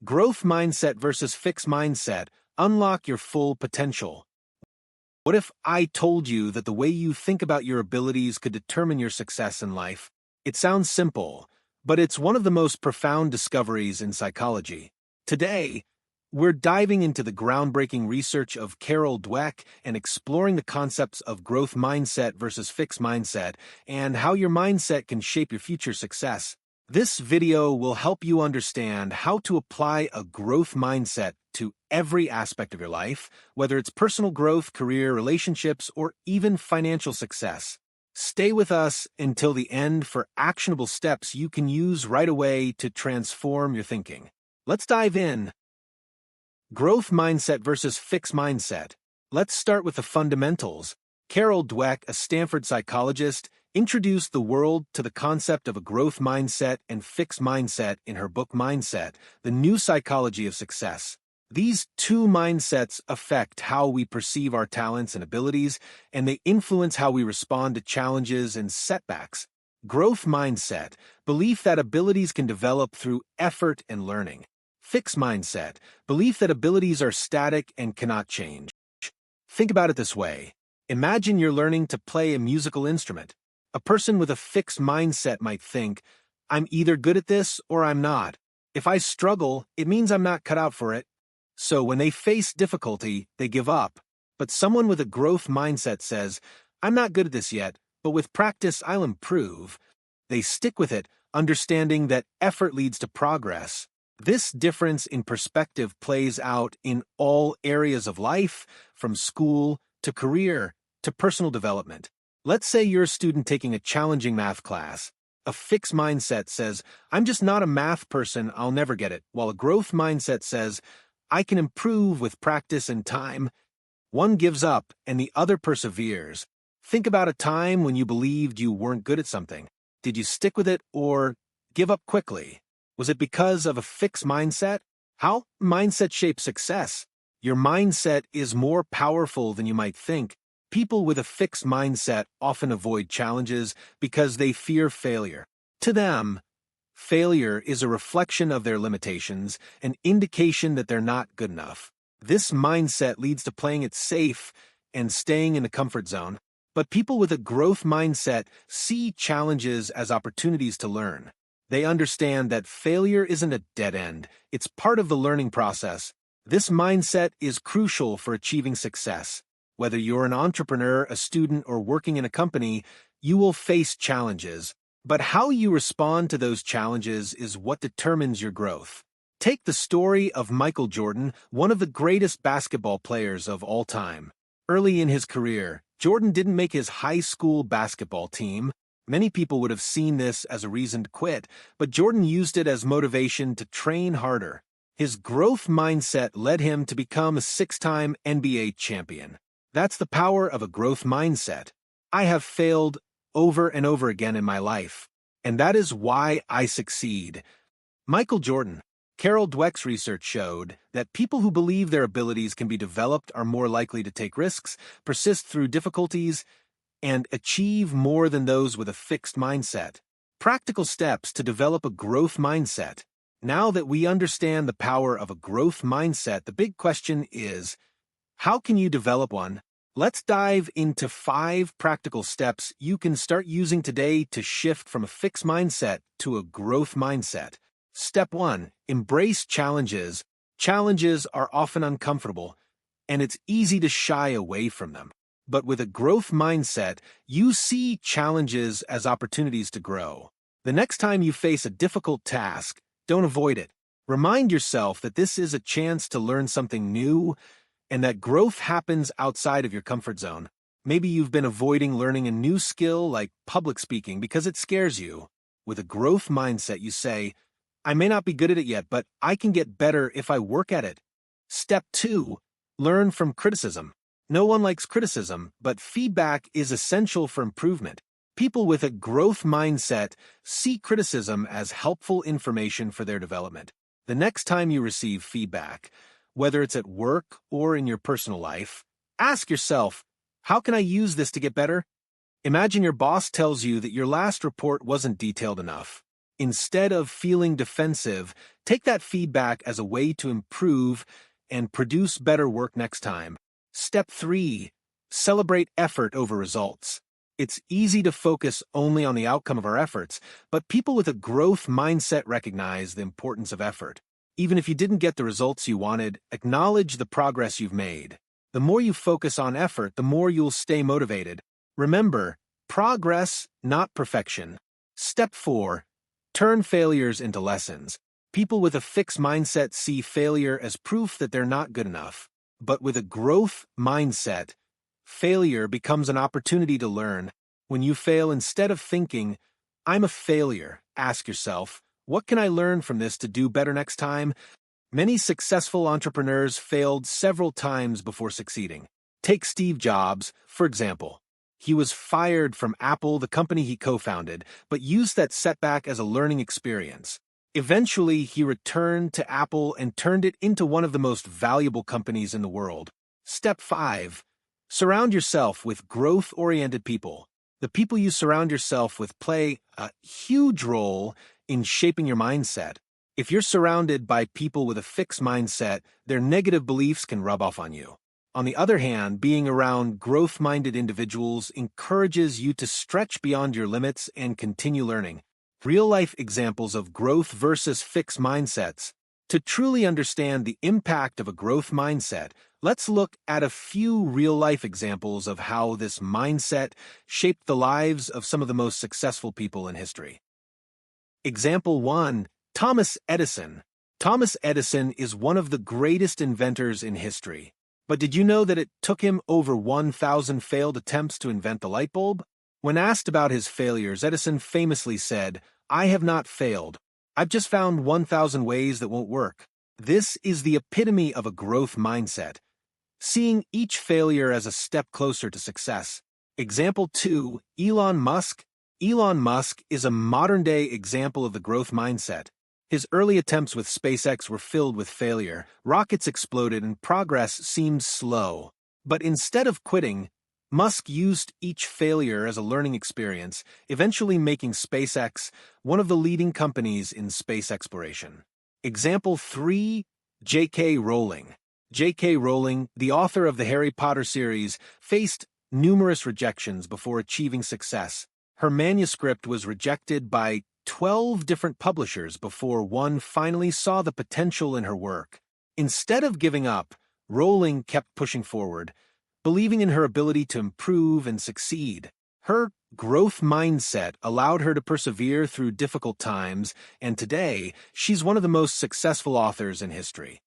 Growth mindset versus fixed mindset. Unlock your full potential. What if I told you that the way you think about your abilities could determine your success in life? It sounds simple, but it's one of the most profound discoveries in psychology. Today, we're diving into the groundbreaking research of Carol Dweck and exploring the concepts of growth mindset versus fixed mindset and how your mindset can shape your future success. This video will help you understand how to apply a growth mindset to every aspect of your life, whether it's personal growth, career, relationships, or even financial success. Stay with us until the end for actionable steps you can use right away to transform your thinking. Let's dive in. Growth mindset versus fixed mindset. Let's start with the fundamentals. Carol Dweck, a Stanford psychologist, introduced the world to the concept of a growth mindset and fixed mindset in her book Mindset, The New Psychology of Success. These two mindsets affect how we perceive our talents and abilities, and they influence how we respond to challenges and setbacks. Growth mindset, belief that abilities can develop through effort and learning. Fixed mindset, belief that abilities are static and cannot change. Think about it this way. Imagine you're learning to play a musical instrument. A person with a fixed mindset might think, I'm either good at this or I'm not. If I struggle, it means I'm not cut out for it. So when they face difficulty, they give up. But someone with a growth mindset says, I'm not good at this yet, but with practice I'll improve. They stick with it, understanding that effort leads to progress. This difference in perspective plays out in all areas of life, from school to career to personal development. Let's say you're a student taking a challenging math class. A fixed mindset says, I'm just not a math person, I'll never get it, while a growth mindset says, I can improve with practice and time. One gives up and the other perseveres. Think about a time when you believed you weren't good at something. Did you stick with it or give up quickly? Was it because of a fixed mindset? How mindset shapes success? Your mindset is more powerful than you might think. People with a fixed mindset often avoid challenges because they fear failure. To them, failure is a reflection of their limitations, an indication that they're not good enough. This mindset leads to playing it safe and staying in the comfort zone. But people with a growth mindset see challenges as opportunities to learn. They understand that failure isn't a dead end, it's part of the learning process. This mindset is crucial for achieving success. Whether you're an entrepreneur, a student, or working in a company, you will face challenges. But how you respond to those challenges is what determines your growth. Take the story of Michael Jordan, one of the greatest basketball players of all time. Early in his career, Jordan didn't make his high school basketball team. Many people would have seen this as a reason to quit, but Jordan used it as motivation to train harder. His growth mindset led him to become a six-time NBA champion. That's the power of a growth mindset. I have failed over and over again in my life, and that is why I succeed. Michael Jordan. Carol Dweck's research showed that people who believe their abilities can be developed are more likely to take risks, persist through difficulties, and achieve more than those with a fixed mindset. Practical steps to develop a growth mindset. Now that we understand the power of a growth mindset, the big question is, how can you develop one? Let's dive into 5 practical steps you can start using today to shift from a fixed mindset to a growth mindset. Step 1. Embrace challenges. Challenges are often uncomfortable, and it's easy to shy away from them. But with a growth mindset, you see challenges as opportunities to grow. The next time you face a difficult task, don't avoid it. Remind yourself that this is a chance to learn something new and that growth happens outside of your comfort zone. Maybe you've been avoiding learning a new skill like public speaking because it scares you. With a growth mindset, you say, I may not be good at it yet, but I can get better if I work at it. Step 2. Learn from criticism. No one likes criticism, but feedback is essential for improvement. People with a growth mindset see criticism as helpful information for their development. The next time you receive feedback, whether it's at work or in your personal life, ask yourself, how can I use this to get better? Imagine your boss tells you that your last report wasn't detailed enough. Instead of feeling defensive, take that feedback as a way to improve and produce better work next time. Step 3. Celebrate effort over results. It's easy to focus only on the outcome of our efforts, but people with a growth mindset recognize the importance of effort. Even if you didn't get the results you wanted, acknowledge the progress you've made. The more you focus on effort, the more you'll stay motivated. Remember, progress, not perfection. Step 4. Turn failures into lessons. People with a fixed mindset see failure as proof that they're not good enough. But with a growth mindset, failure becomes an opportunity to learn. When you fail, instead of thinking, "I'm a failure," ask yourself, "What can I learn from this to do better next time?" Many successful entrepreneurs failed several times before succeeding. Take Steve Jobs, for example. He was fired from Apple, the company he co-founded, but used that setback as a learning experience. Eventually, he returned to Apple and turned it into one of the most valuable companies in the world. Step 5. Surround yourself with growth-oriented people. The people you surround yourself with play a huge role in shaping your mindset. If you're surrounded by people with a fixed mindset, their negative beliefs can rub off on you. On the other hand, being around growth-minded individuals encourages you to stretch beyond your limits and continue learning. Real-life examples of growth versus fixed mindsets. To truly understand the impact of a growth mindset, let's look at a few real-life examples of how this mindset shaped the lives of some of the most successful people in history. Example 1. Thomas Edison. Thomas Edison is one of the greatest inventors in history. But did you know that it took him over 1,000 failed attempts to invent the light bulb? When asked about his failures, Edison famously said, "I have not failed. I've just found 1,000 ways that won't work." This is the epitome of a growth mindset, seeing each failure as a step closer to success. Example 2. Elon Musk. Elon Musk is a modern-day example of the growth mindset. His early attempts with SpaceX were filled with failure. Rockets exploded and progress seemed slow. But instead of quitting, Musk used each failure as a learning experience, eventually making SpaceX one of the leading companies in space exploration. Example 3. J.K. Rowling. J.K. Rowling, the author of the Harry Potter series, faced numerous rejections before achieving success. Her manuscript was rejected by 12 different publishers before one finally saw the potential in her work. Instead of giving up, Rowling kept pushing forward, believing in her ability to improve and succeed. Her growth mindset allowed her to persevere through difficult times, and today, she's one of the most successful authors in history.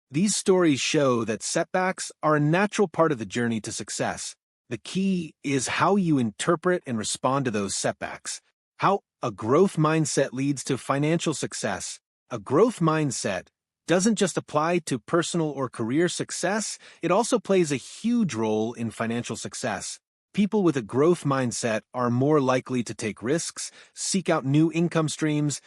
These stories show that setbacks are a natural part of the journey to success. The key is how you interpret and respond to those setbacks. How a growth mindset leads to financial success. A growth mindset doesn't just apply to personal or career success, it also plays a huge role in financial success. People with a growth mindset are more likely to take risks, seek out new income streams,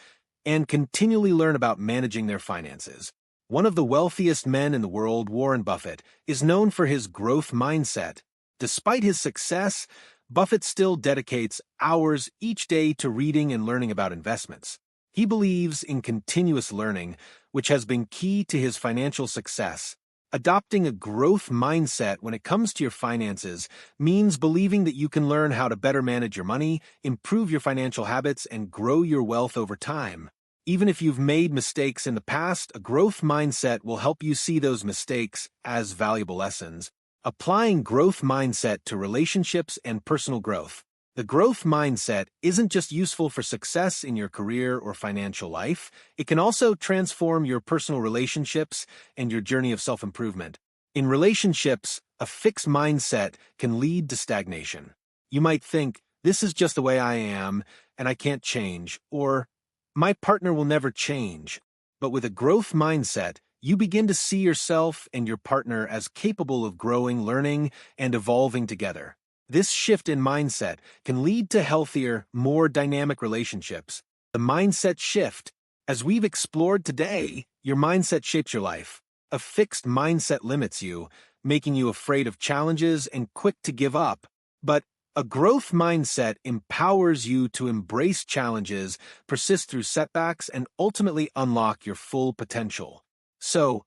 and continually learn about managing their finances. One of the wealthiest men in the world, Warren Buffett, is known for his growth mindset. Despite his success, Buffett still dedicates hours each day to reading and learning about investments. He believes in continuous learning, which has been key to his financial success. Adopting a growth mindset when it comes to your finances means believing that you can learn how to better manage your money, improve your financial habits, and grow your wealth over time. Even if you've made mistakes in the past, a growth mindset will help you see those mistakes as valuable lessons. Applying growth mindset to relationships and personal growth. The growth mindset isn't just useful for success in your career or financial life, it can also transform your personal relationships and your journey of self-improvement. In relationships, a fixed mindset can lead to stagnation. You might think, "This is just the way I am, and I can't change," or "My partner will never change." But with a growth mindset, you begin to see yourself and your partner as capable of growing, learning, and evolving together. This shift in mindset can lead to healthier, more dynamic relationships. The mindset shift. As we've explored today, your mindset shapes your life. A fixed mindset limits you, making you afraid of challenges and quick to give up. But A growth mindset empowers you to embrace challenges, persist through setbacks, and ultimately unlock your full potential. So,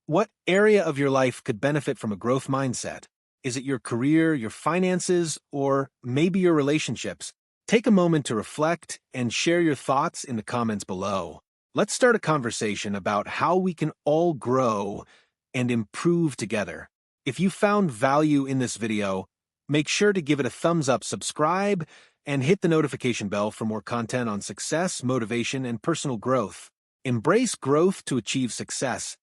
what area of your life could benefit from a growth mindset? Is it your career, your finances, or maybe your relationships? Take a moment to reflect and share your thoughts in the comments below. Let's start a conversation about how we can all grow and improve together. If you found value in this video, make sure to give it a thumbs up, subscribe, and hit the notification bell for more content on success, motivation, and personal growth. Embrace growth to achieve success.